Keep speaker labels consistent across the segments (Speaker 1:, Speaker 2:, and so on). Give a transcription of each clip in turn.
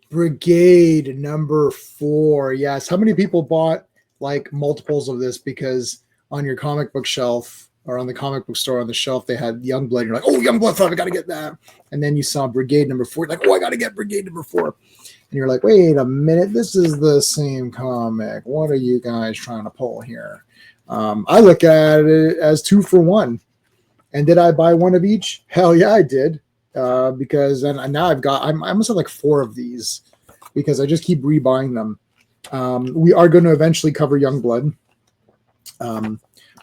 Speaker 1: Brigade number 4. Yes. How many people bought like multiples of this because on your comic book shelf or on the comic book store on the shelf they had Youngblood? You're like, oh, Youngblood 5, I got to get that. And then you saw Brigade number 4. You're like, oh, I got to get Brigade number 4. And you're like, wait a minute, this is the same comic. What are you guys trying to pull here? I look at it as 2 for 1. And did I buy one of each? Hell yeah, I did. Because and now I must have like 4 of these because I just keep rebuying them. We are going to eventually cover Youngblood.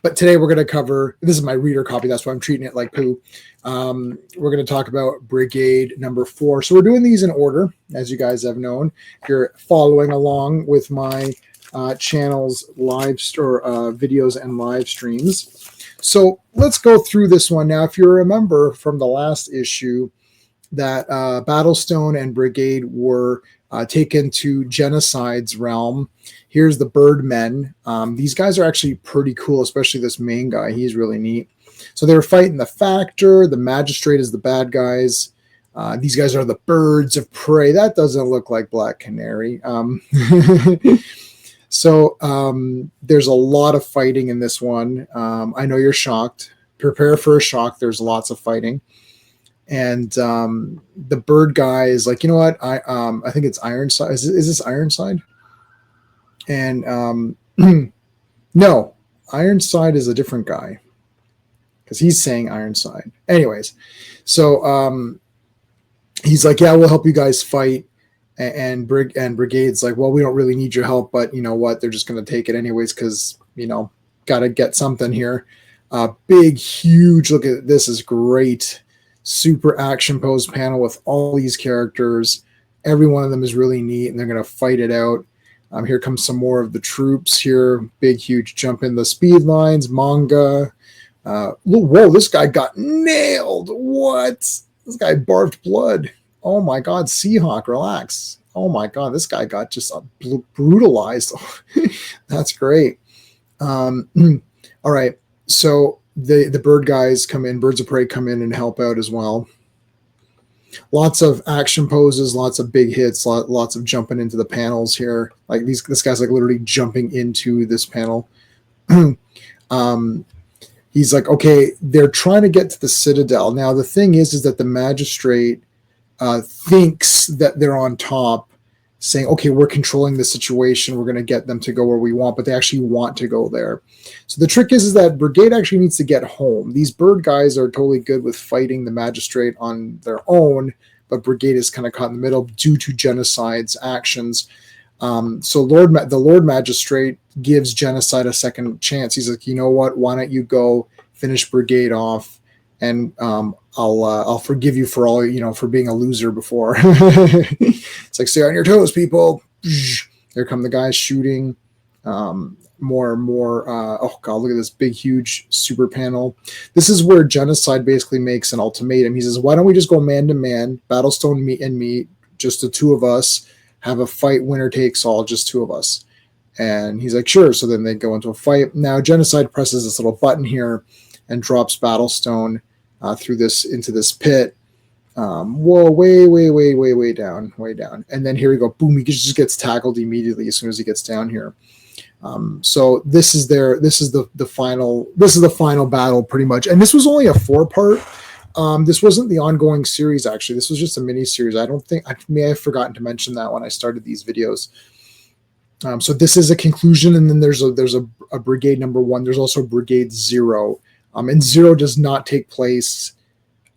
Speaker 1: But today we're going to cover, this is my reader copy, that's why I'm treating it like poo. We're going to talk about Brigade number 4. So we're doing these in order, as you guys have known. If you're following along with my channel's videos and live streams. So let's go through this one. Now, if you remember from the last issue that Battlestone and Brigade were taken to Genocide's realm. Here's the Birdmen. These guys are actually pretty cool, especially this main guy. He's really neat. So they were fighting the Factor. The Magistrate is the bad guys. These guys are the birds of prey. That doesn't look like Black Canary. So there's a lot of fighting in this one. I know you're shocked. Prepare for a shock. There's lots of fighting. And the bird guy is like, you know what? I think it's Ironside. Is this Ironside? And no, Ironside is a different guy because he's saying Ironside. Anyways, so he's like, yeah, we'll help you guys fight. And Brigade's like, well, we don't really need your help, but you know what? They're just going to take it anyways because, you know, got to get something here. Big, huge, look at this, is great. Super action pose panel with all these characters. Every one of them is really neat, and they're going to fight it out. Here comes some more of the troops here. Big, huge jump in the speed lines. Manga. Whoa, this guy got nailed. What? This guy barfed blood. Oh my God, Seahawk, relax. Oh my God, this guy got just brutalized. That's great. All right, so the bird guys come in, birds of prey come in and help out as well. Lots of action poses, lots of big hits, lots of jumping into the panels here. Like this guy's like literally jumping into this panel. He's like, okay, they're trying to get to the Citadel. Now the thing is that the Magistrate thinks that they're on top, saying, okay, we're controlling the situation, we're going to get them to go where we want, but they actually want to go there. So the trick is that Brigade actually needs to get home. These bird guys are totally good with fighting the Magistrate on their own, but Brigade is kind of caught in the middle due to Genocide's actions. So the Lord Magistrate gives Genocide a second chance. He's like, you know what, why don't you go finish Brigade off, and I'll forgive you for all, you know, for being a loser before. It's like, stay on your toes, people. There come the guys shooting. More and more. Oh God, look at this big, huge super panel. This is where Genocide basically makes an ultimatum. He says, why don't we just go man to man, Battlestone, me, just the 2 of us, have a fight, winner takes all, just 2 of us. And he's like, sure. So then they go into a fight. Now Genocide presses this little button here and drops Battlestone through this into this pit. Whoa, way down. And then here we go, boom, he just gets tackled immediately as soon as he gets down here. So this is the final battle pretty much. And this was only a 4-part. This wasn't the ongoing series, actually. This was just a mini series. I may have forgotten to mention that when I started these videos. So this is a conclusion, and then there's a Brigade number 1. There's also Brigade 0. And 0 does not take place,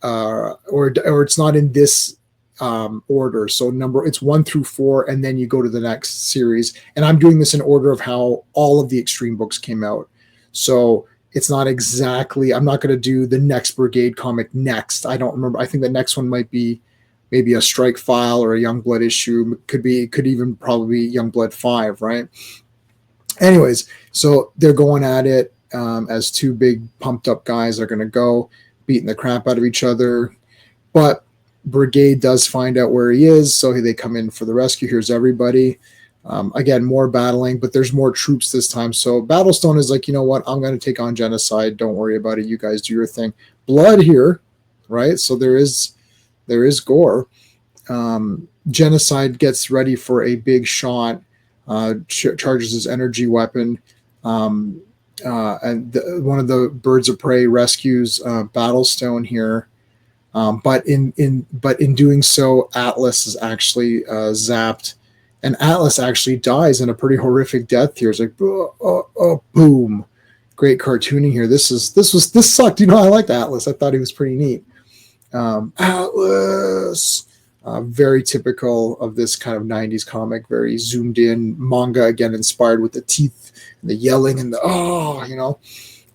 Speaker 1: or it's not in this order. So it's 1 through 4, and then you go to the next series. And I'm doing this in order of how all of the Extreme books came out. So it's not exactly, I'm not going to do the next Brigade comic next. I don't remember. I think the next one might be maybe a Strike File or a Youngblood issue. Could even probably be Youngblood 5, right? Anyways, so they're going at it. As 2 big pumped up guys are going to go beating the crap out of each other, but Brigade does find out where he is, so they come in for the rescue. Here's everybody. Again, more battling, but there's more troops this time. So Battlestone is like, you know what, I'm going to take on Genocide. Don't worry about it. You guys do your thing. Blood here, right? So there is gore. Genocide gets ready for a big shot, charges his energy weapon, and one of the birds of prey rescues Battlestone here. But in doing so, Atlas is actually zapped, and Atlas actually dies in a pretty horrific death here. It's like boom, great cartooning here. This sucked. I liked Atlas. I thought he was pretty neat. Atlas, very typical of this kind of 90s comic, very zoomed in manga, again inspired with the teeth and the yelling and the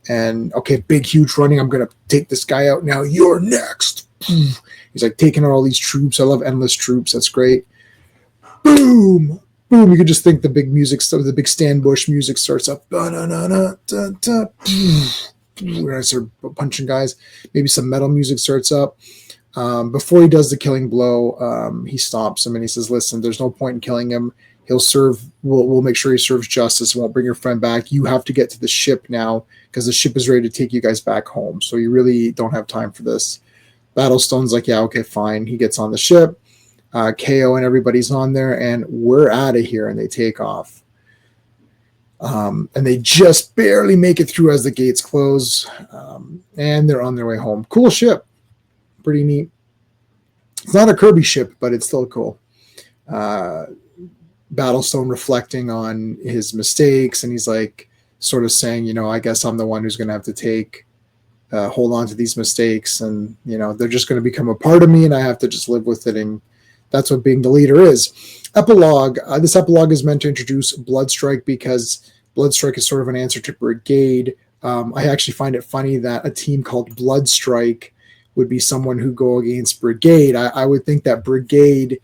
Speaker 1: and okay, big huge running, I'm gonna take this guy out now, you're next. He's like taking out all these troops. I love endless troops. That's great. Boom, boom. You could just think the big music, the big Stan Bush music starts up. I start punching guys. Maybe some metal music starts up. Before he does the killing blow, he stops him and he says, "Listen, there's no point in killing him. He'll serve. We'll make sure he serves justice. Won't bring your friend back. You have to get to the ship now because the ship is ready to take you guys back home. So you really don't have time for this." Battlestone's like, yeah, okay, fine. He gets on the ship. KO and everybody's on there, and we're out of here. And they take off. And they just barely make it through as the gates close. And they're on their way home. Cool ship. Pretty neat. It's not a Kirby ship, but it's still cool. Battlestone reflecting on his mistakes, and he's like sort of saying, I guess I'm the one who's going to have to hold on to these mistakes, and they're just going to become a part of me, and I have to just live with it. And that's what being the leader is. Epilogue. This epilogue is meant to introduce Bloodstrike because Bloodstrike is sort of an answer to Brigade. I actually find it funny that a team called Bloodstrike would be someone who go against Brigade. I would think that Brigade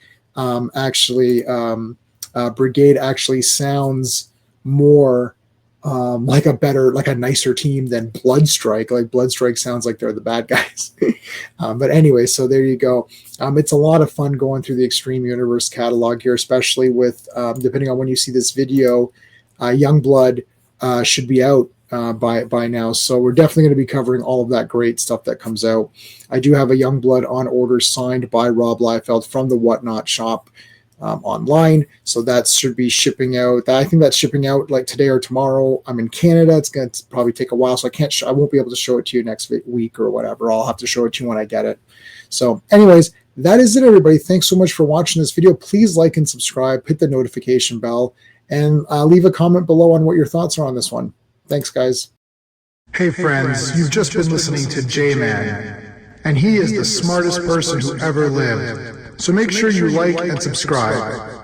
Speaker 1: Brigade actually sounds more like a nicer team than Bloodstrike. Like Bloodstrike sounds like they're the bad guys. But anyway, so there you go. It's a lot of fun going through the Extreme Universe catalog here, especially with, depending on when you see this video, Youngblood should be out by now. So we're definitely going to be covering all of that great stuff that comes out. I do have a Youngblood on order signed by Rob Liefeld from the Whatnot shop. Online, so that should be shipping out. I think that's shipping out like today or tomorrow. I'm in Canada. It's going to probably take a while, so I won't be able to show it to you next week or whatever. I'll have to show it to you when I get it. So anyways, that is it, everybody. Thanks so much for watching this video. Please like and subscribe, hit the notification bell, and leave a comment below on what your thoughts are on this one. Thanks, guys.
Speaker 2: Hey friends, you've just been listening to J-Man, and he is the smartest person who ever lived. So make sure you like and subscribe.